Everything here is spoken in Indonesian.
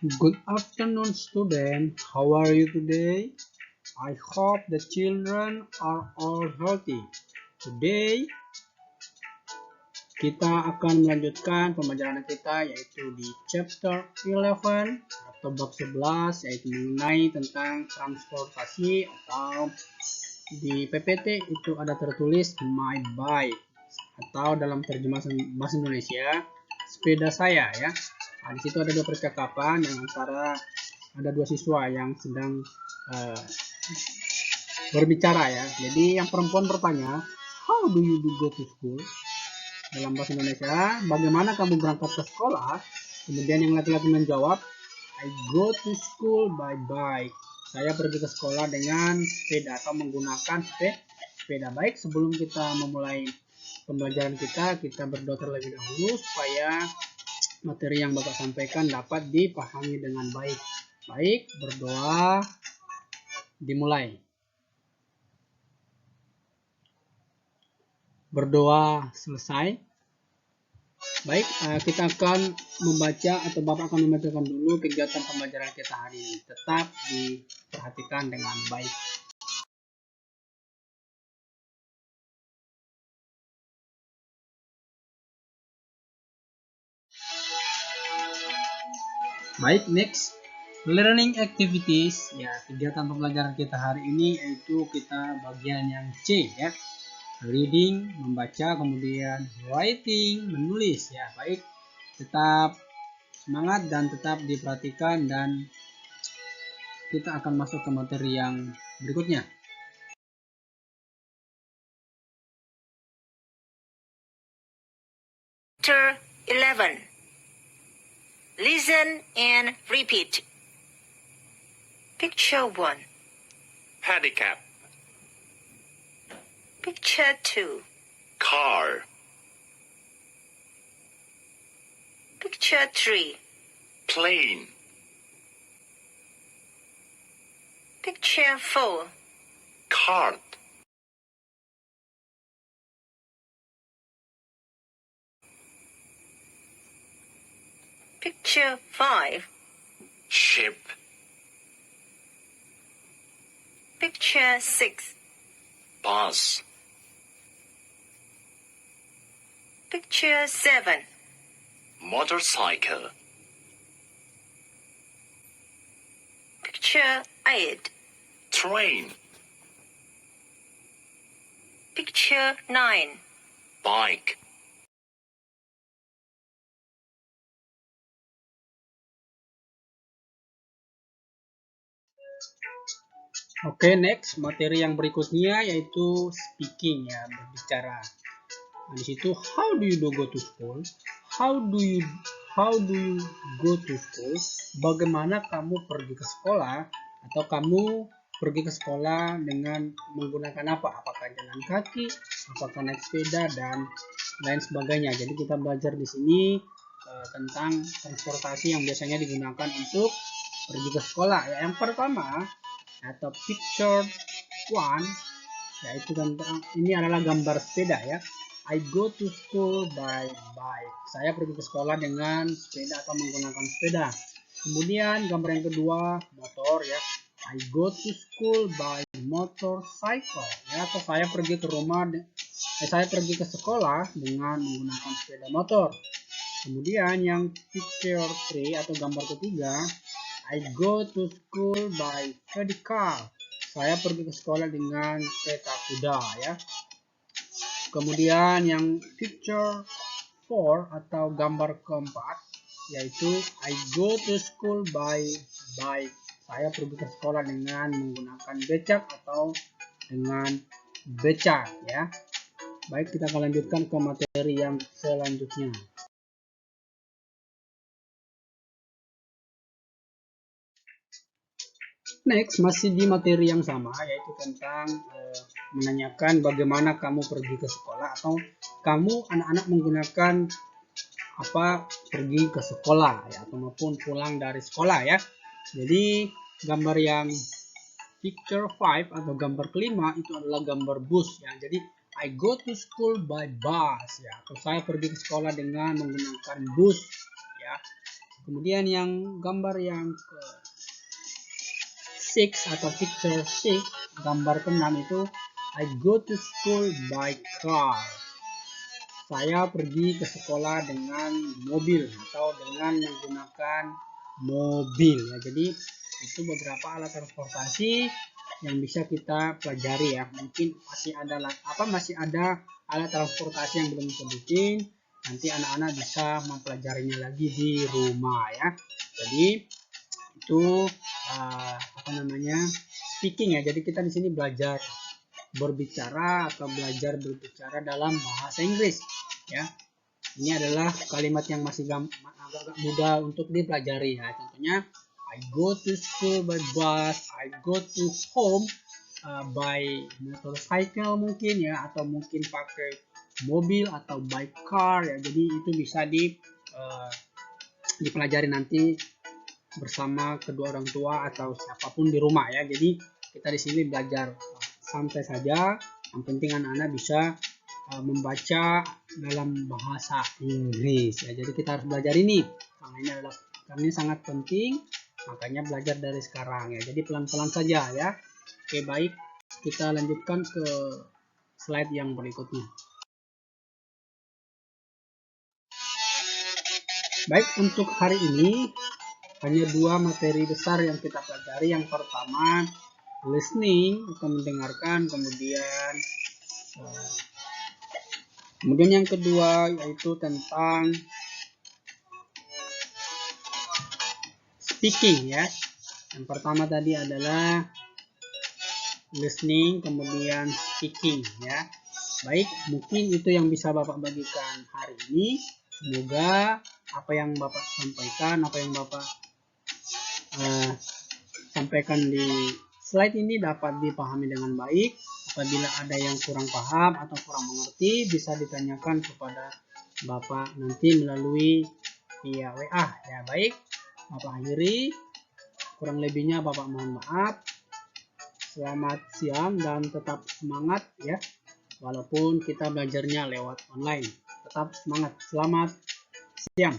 Good afternoon, student. How are you today? I hope the children are all healthy. Today, kita akan melanjutkan pembelajaran kita yaitu di chapter 11 atau bab 11 yaitu mengenai tentang transportasi atau di PPT itu ada tertulis my bike atau dalam terjemahan bahasa Indonesia sepeda saya ya. Nah, di situ ada dua percakapan yang antara ada dua siswa yang sedang berbicara ya. Jadi yang perempuan bertanya, how do you go to school? Dalam bahasa Indonesia, bagaimana kamu berangkat ke sekolah? Kemudian yang laki-laki menjawab, I go to school by bike. Saya pergi ke sekolah dengan sepeda atau menggunakan sepeda. Baik, sebelum kita memulai pembelajaran kita berdoa terlebih dahulu supaya materi yang Bapak sampaikan dapat dipahami dengan baik. Baik, berdoa dimulai. Berdoa selesai. Baik, kita akan membaca atau Bapak akan membacakan dulu kegiatan pembelajaran kita hari ini. Tetap diperhatikan dengan baik. Baik, next. Learning activities. Ya, kegiatan pembelajaran kita hari ini yaitu kita bagian yang C ya. Reading, membaca, kemudian writing, menulis ya. Baik, tetap semangat dan tetap diperhatikan dan kita akan masuk ke materi yang berikutnya. Chapter 11. Listen and repeat. Picture 1. Handicap. Picture 2. Car. Picture 3. Plane. Picture 4. Cart. Picture 5. Ship. Picture 6. Bus. Picture 7. Motorcycle. Picture 8. Train. Picture 9. Bike. Oke, next materi yang berikutnya yaitu speaking ya, berbicara. Nah, di situ how do you go to school? How do you go to school? Bagaimana kamu pergi ke sekolah atau kamu pergi ke sekolah dengan menggunakan apa? Apakah jalan kaki, apakah naik sepeda dan lain sebagainya. Jadi kita belajar di sini tentang transportasi yang biasanya digunakan untuk pergi ke sekolah. Ya, yang pertama atau picture 1 yaitu tentang ini adalah gambar sepeda ya. I go to school by bike. Saya pergi ke sekolah dengan sepeda atau menggunakan sepeda. Kemudian gambar yang kedua motor ya. I go to school by motorcycle ya, atau saya pergi ke saya pergi ke sekolah dengan menggunakan sepeda motor. Kemudian yang picture 3 atau gambar ketiga, I go to school by car. Saya pergi ke sekolah dengan kereta kuda ya. Kemudian yang picture 4 atau gambar keempat yaitu I go to school by bike. Saya pergi ke sekolah dengan menggunakan becak atau dengan becak ya. Baik, kita akan lanjutkan ke materi yang selanjutnya. Next, masih di materi yang sama, yaitu tentang menanyakan bagaimana kamu pergi ke sekolah atau kamu anak-anak menggunakan apa pergi ke sekolah ya, atau maupun pulang dari sekolah ya. Jadi gambar yang picture 5 atau gambar kelima itu adalah gambar bus ya. Jadi I go to school by bus ya, atau saya pergi ke sekolah dengan menggunakan bus ya. Kemudian yang gambar yang ke 6 atau picture 6, gambar ke-6 itu I go to school by car. Saya pergi ke sekolah dengan mobil atau dengan menggunakan mobil ya. Jadi itu beberapa alat transportasi yang bisa kita pelajari ya. Mungkin masih ada alat transportasi yang belum disebutin. Nanti anak-anak bisa mempelajarinya lagi di rumah ya. Jadi itu speaking ya. Jadi kita di sini belajar berbicara atau belajar berbicara dalam bahasa Inggris ya. Ini adalah kalimat yang masih agak mudah untuk dipelajari ya. Contohnya I go to school by bus, I go to home by motorcycle mungkin ya, atau mungkin pakai mobil atau by car ya. Jadi itu bisa dipelajari nanti bersama kedua orang tua atau siapapun di rumah ya. Jadi kita di sini belajar santai saja, yang penting anak-anak bisa membaca dalam bahasa Inggris ya. Jadi kita harus belajar ini karena ini sangat penting, makanya belajar dari sekarang ya. Jadi pelan-pelan saja ya. Oke, baik, kita lanjutkan ke slide yang berikutnya. Baik, untuk hari ini hanya 2 materi besar yang kita pelajari. Yang pertama listening atau mendengarkan, kemudian yang kedua yaitu tentang speaking ya. Yang pertama tadi adalah listening, kemudian speaking ya. Baik, mungkin itu yang bisa Bapak bagikan hari ini. Semoga apa yang Bapak sampaikan, apa yang Bapak sampaikan di slide ini dapat dipahami dengan baik. Apabila ada yang kurang paham atau kurang mengerti, bisa ditanyakan kepada Bapak nanti melalui via WA ya. Baik, Bapak akhiri. Kurang lebihnya Bapak mohon maaf. Selamat siang dan tetap semangat ya. Walaupun kita belajarnya lewat online, tetap semangat. Selamat siang.